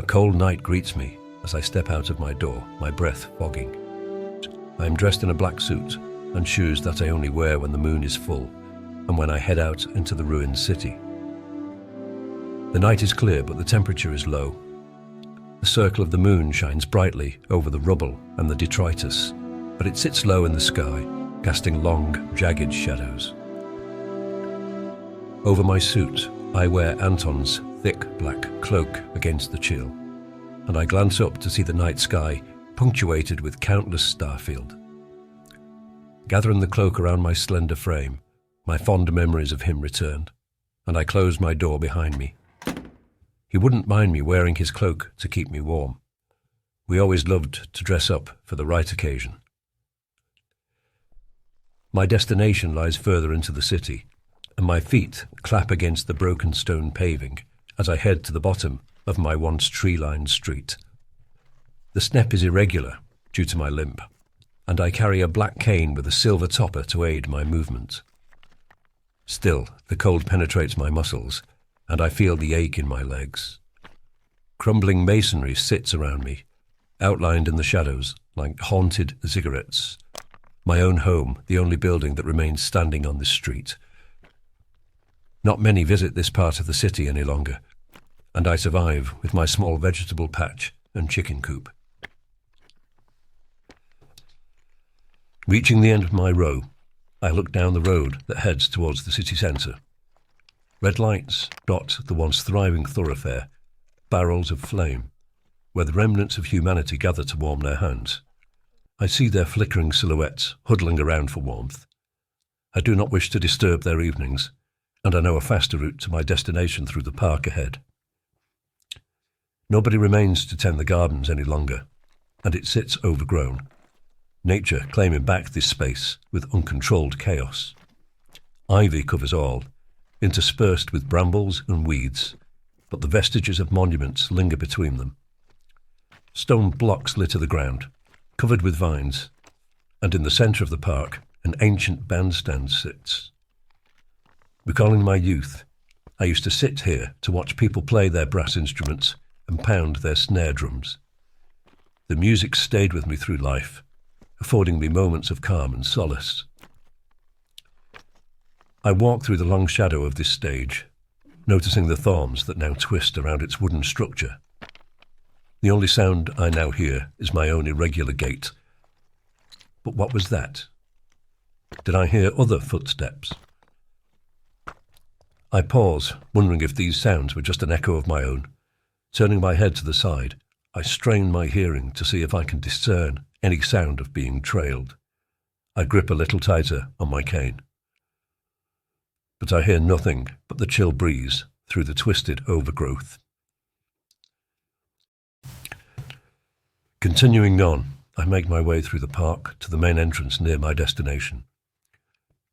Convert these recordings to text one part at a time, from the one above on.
cold night greets me as I step out of my door, my breath fogging. I am dressed in a black suit and shoes that I only wear when the moon is full and when I head out into the ruined city. The night is clear, but the temperature is low. The circle of the moon shines brightly over the rubble and the detritus, but it sits low in the sky, casting long, jagged shadows. Over my suit, I wear Anton's thick black cloak against the chill, and I glance up to see the night sky punctuated with countless starfield. Gathering the cloak around my slender frame, my fond memories of him returned, and I closed my door behind me. He wouldn't mind me wearing his cloak to keep me warm. We always loved to dress up for the right occasion. My destination lies further into the city, and my feet clap against the broken stone paving as I head to the bottom of my once tree-lined street. The step is irregular due to my limp, and I carry a black cane with a silver topper to aid my movement. Still, the cold penetrates my muscles, and I feel the ache in my legs. Crumbling masonry sits around me, outlined in the shadows like haunted ziggurats. My own home, the only building that remains standing on this street. Not many visit this part of the city any longer, and I survive with my small vegetable patch and chicken coop. Reaching the end of my row, I look down the road that heads towards the city centre. Red lights dot the once thriving thoroughfare, barrels of flame, where the remnants of humanity gather to warm their hands. I see their flickering silhouettes huddling around for warmth. I do not wish to disturb their evenings, and I know a faster route to my destination through the park ahead. Nobody remains to tend the gardens any longer, and it sits overgrown, nature claiming back this space with uncontrolled chaos. Ivy covers all, interspersed with brambles and weeds, but the vestiges of monuments linger between them. Stone blocks litter the ground, covered with vines, and in the centre of the park, an ancient bandstand sits. Recalling my youth, I used to sit here to watch people play their brass instruments and pound their snare drums. The music stayed with me through life, affording me moments of calm and solace. I walk through the long shadow of this stage, noticing the thorns that now twist around its wooden structure. The only sound I now hear is my own irregular gait. But what was that? Did I hear other footsteps? I pause, wondering if these sounds were just an echo of my own. Turning my head to the side, I strain my hearing to see if I can discern any sound of being trailed. I grip a little tighter on my cane. But I hear nothing but the chill breeze through the twisted overgrowth. Continuing on, I make my way through the park to the main entrance near my destination.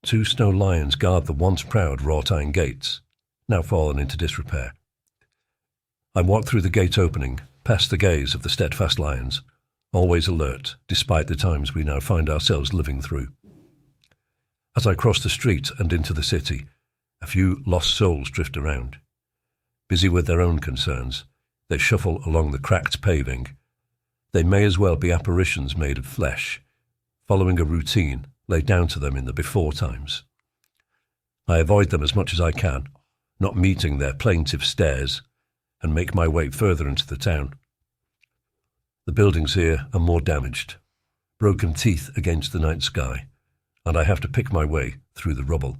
2 stone lions guard the once proud wrought iron gates, now fallen into disrepair. I walk through the gate opening, past the gaze of the steadfast lions, always alert despite the times we now find ourselves living through. As I cross the street and into the city, a few lost souls drift around. Busy with their own concerns, they shuffle along the cracked paving. They may as well be apparitions made of flesh, following a routine laid down to them in the before times. I avoid them as much as I can, not meeting their plaintive stares, and make my way further into the town. The buildings here are more damaged, broken teeth against the night sky, and I have to pick my way through the rubble.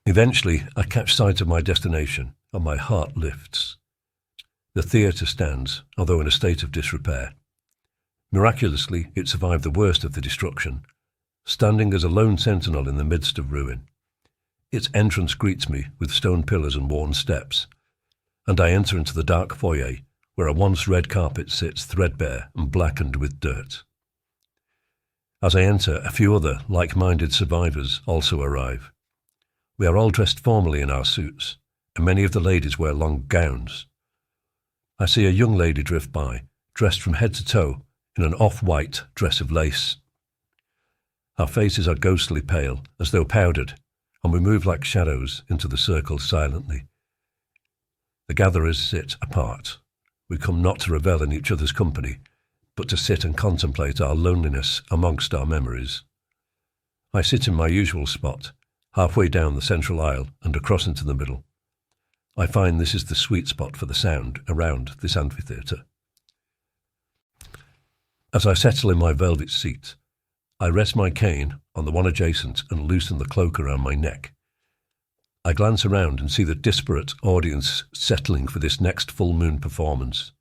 Eventually, I catch sight of my destination, and my heart lifts. The theatre stands, although in a state of disrepair. Miraculously, it survived the worst of the destruction, standing as a lone sentinel in the midst of ruin. Its entrance greets me with stone pillars and worn steps, and I enter into the dark foyer where a once red carpet sits threadbare and blackened with dirt. As I enter, a few other like-minded survivors also arrive. We are all dressed formally in our suits, and many of the ladies wear long gowns. I see a young lady drift by, dressed from head to toe in an off-white dress of lace. Our faces are ghostly pale, as though powdered, and we move like shadows into the circle silently. The gatherers sit apart. We come not to revel in each other's company, but to sit and contemplate our loneliness amongst our memories. I sit in my usual spot, halfway down the central aisle and across into the middle. I find this is the sweet spot for the sound around this amphitheatre. As I settle in my velvet seat, I rest my cane on the one adjacent and loosen the cloak around my neck. I glance around and see the disparate audience settling for this next full moon performance.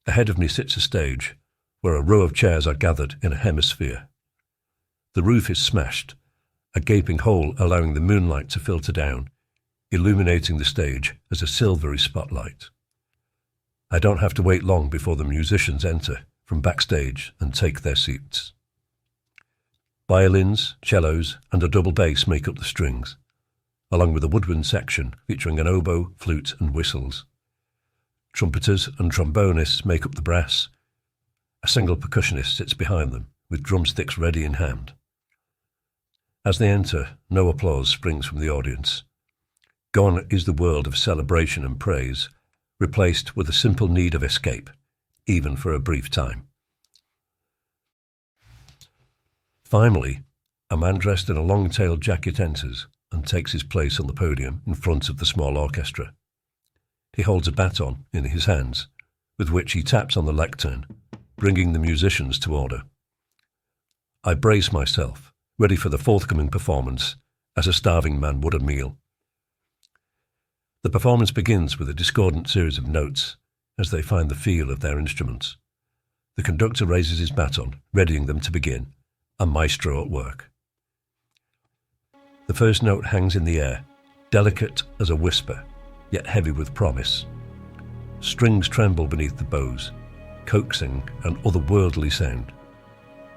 Ahead of me sits a stage where a row of chairs are gathered in a hemisphere. The roof is smashed, a gaping hole allowing the moonlight to filter down, illuminating the stage as a silvery spotlight. I don't have to wait long before the musicians enter from backstage and take their seats. Violins, cellos, and a double bass make up the strings, along with a woodwind section featuring an oboe, flute, and whistles. Trumpeters and trombonists make up the brass. A single percussionist sits behind them, with drumsticks ready in hand. As they enter, no applause springs from the audience. Gone is the world of celebration and praise, replaced with a simple need of escape, even for a brief time. Finally, a man dressed in a long-tailed jacket enters and takes his place on the podium in front of the small orchestra. He holds a baton in his hands, with which he taps on the lectern, bringing the musicians to order. I brace myself, ready for the forthcoming performance, as a starving man would a meal. The performance begins with a discordant series of notes as they find the feel of their instruments. The conductor raises his baton, readying them to begin, a maestro at work. The first note hangs in the air, delicate as a whisper, yet heavy with promise. Strings tremble beneath the bows, coaxing an otherworldly sound.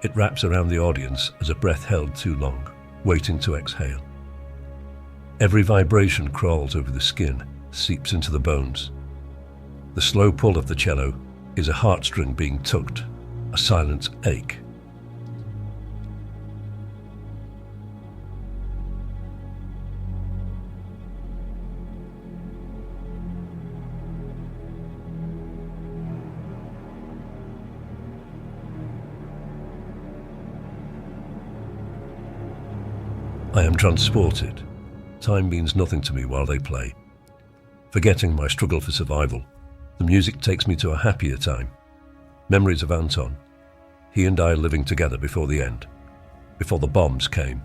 It wraps around the audience as a breath held too long, waiting to exhale. Every vibration crawls over the skin, seeps into the bones. The slow pull of the cello is a heartstring being tugged, a silent ache. I am transported. Time means nothing to me while they play. Forgetting my struggle for survival, the music takes me to a happier time. Memories of Anton, he and I living together before the end, before the bombs came.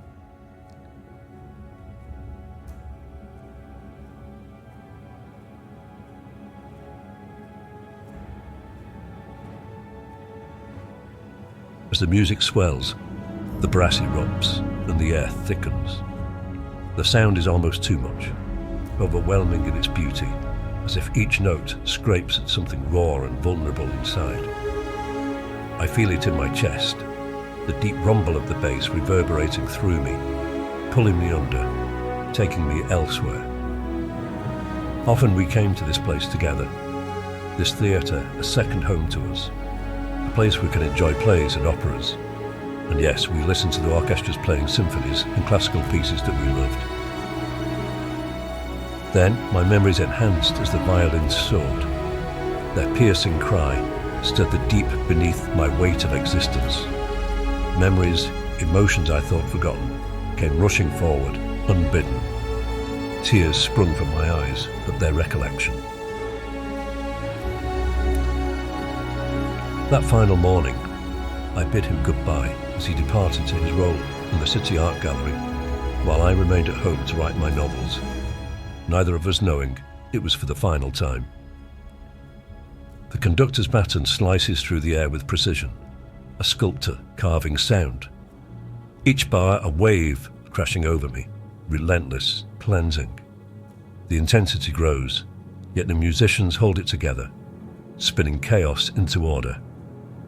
As the music swells, the brass erupts and the air thickens. The sound is almost too much, overwhelming in its beauty, as if each note scrapes at something raw and vulnerable inside. I feel it in my chest, the deep rumble of the bass reverberating through me, pulling me under, taking me elsewhere. Often we came to this place together, this theatre a second home to us, a place we can enjoy plays and operas. And yes, we listened to the orchestras playing symphonies and classical pieces that we loved. Then my memories enhanced as the violins soared. Their piercing cry stirred the deep beneath my weight of existence. Memories, emotions I thought forgotten, came rushing forward, unbidden. Tears sprung from my eyes at their recollection. That final morning, I bid him goodbye as he departed to his role in the City Art Gallery, while I remained at home to write my novels, neither of us knowing it was for the final time. The conductor's baton slices through the air with precision, a sculptor carving sound. Each bar a wave crashing over me, relentless, cleansing. The intensity grows, yet the musicians hold it together, spinning chaos into order,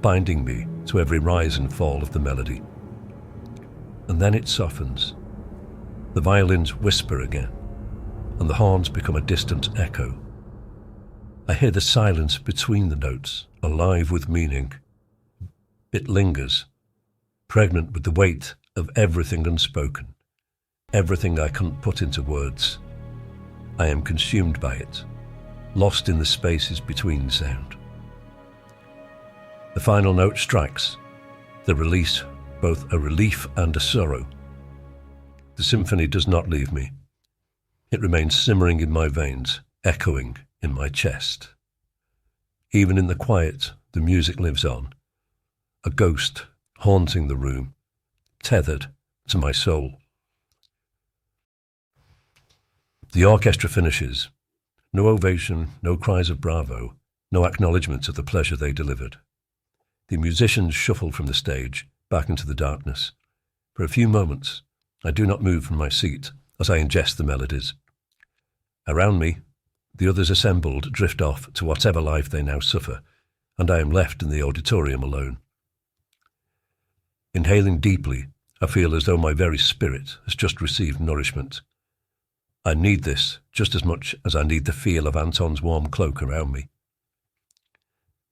binding me to every rise and fall of the melody. And then it softens. The violins whisper again, and the horns become a distant echo. I hear the silence between the notes, alive with meaning. It lingers, pregnant with the weight of everything unspoken, everything I couldn't put into words. I am consumed by it, lost in the spaces between sound. The final note strikes, the release, both a relief and a sorrow. The symphony does not leave me. It remains simmering in my veins, echoing in my chest. Even in the quiet, the music lives on, a ghost haunting the room, tethered to my soul. The orchestra finishes. No ovation, no cries of bravo, no acknowledgement of the pleasure they delivered. The musicians shuffle from the stage, back into the darkness. For a few moments, I do not move from my seat as I ingest the melodies. Around me, the others assembled drift off to whatever life they now suffer, and I am left in the auditorium alone. Inhaling deeply, I feel as though my very spirit has just received nourishment. I need this just as much as I need the feel of Anton's warm cloak around me.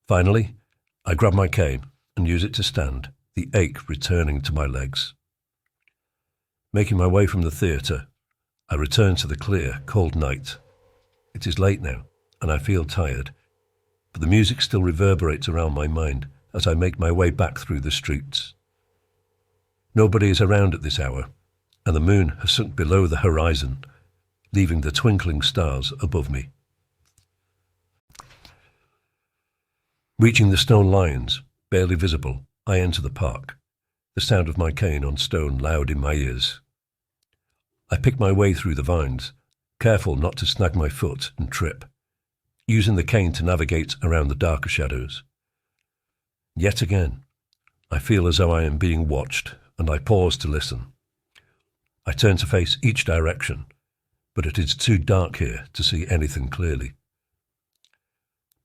Finally, I grab my cane and use it to stand, the ache returning to my legs. Making my way from the theatre, I return to the clear, cold night. It is late now, and I feel tired, but the music still reverberates around my mind as I make my way back through the streets. Nobody is around at this hour, and the moon has sunk below the horizon, leaving the twinkling stars above me. Reaching the stone lions, barely visible, I enter the park, the sound of my cane on stone loud in my ears. I pick my way through the vines, careful not to snag my foot and trip, using the cane to navigate around the darker shadows. Yet again, I feel as though I am being watched, and I pause to listen. I turn to face each direction, but it is too dark here to see anything clearly.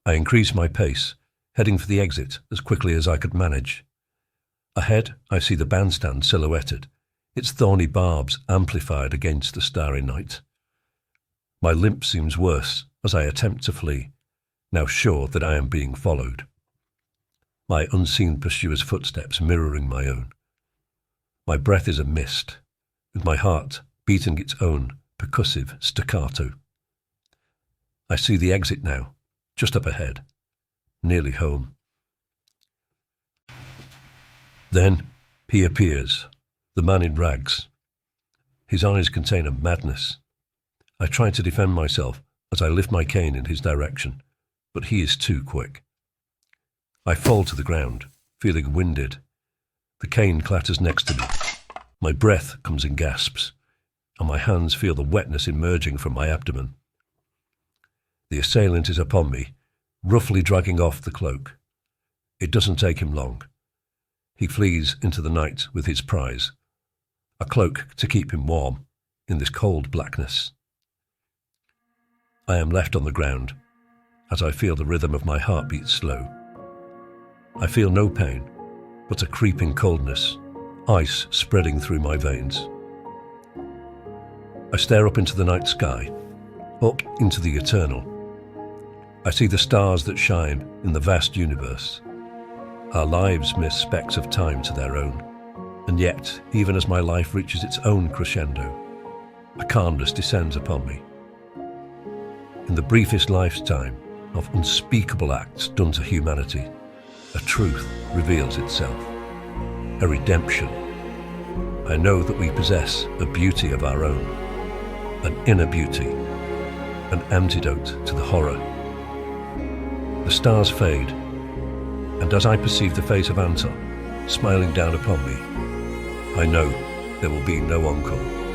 I increase my pace, heading for the exit as quickly as I could manage. Ahead, I see the bandstand silhouetted, its thorny barbs amplified against the starry night. My limp seems worse as I attempt to flee, now sure that I am being followed. My unseen pursuer's footsteps mirroring my own. My breath is a mist, with my heart beating its own percussive staccato. I see the exit now, just up ahead, nearly home. Then he appears, the man in rags. His eyes contain a madness. I try to defend myself as I lift my cane in his direction, but he is too quick. I fall to the ground, feeling winded. The cane clatters next to me. My breath comes in gasps, and my hands feel the wetness emerging from my abdomen. The assailant is upon me, roughly dragging off the cloak. It doesn't take him long. He flees into the night with his prize, a cloak to keep him warm in this cold blackness. I am left on the ground as I feel the rhythm of my heartbeat slow. I feel no pain, but a creeping coldness, ice spreading through my veins. I stare up into the night sky, up into the eternal. I see the stars that shine in the vast universe. Our lives mere specks of time to their own, and yet, even as my life reaches its own crescendo, a calmness descends upon me. In the briefest lifetime of unspeakable acts done to humanity, a truth reveals itself, a redemption. I know that we possess a beauty of our own, an inner beauty, an antidote to the horror. The stars fade, and as I perceive the face of Anton smiling down upon me, I know there will be no encore.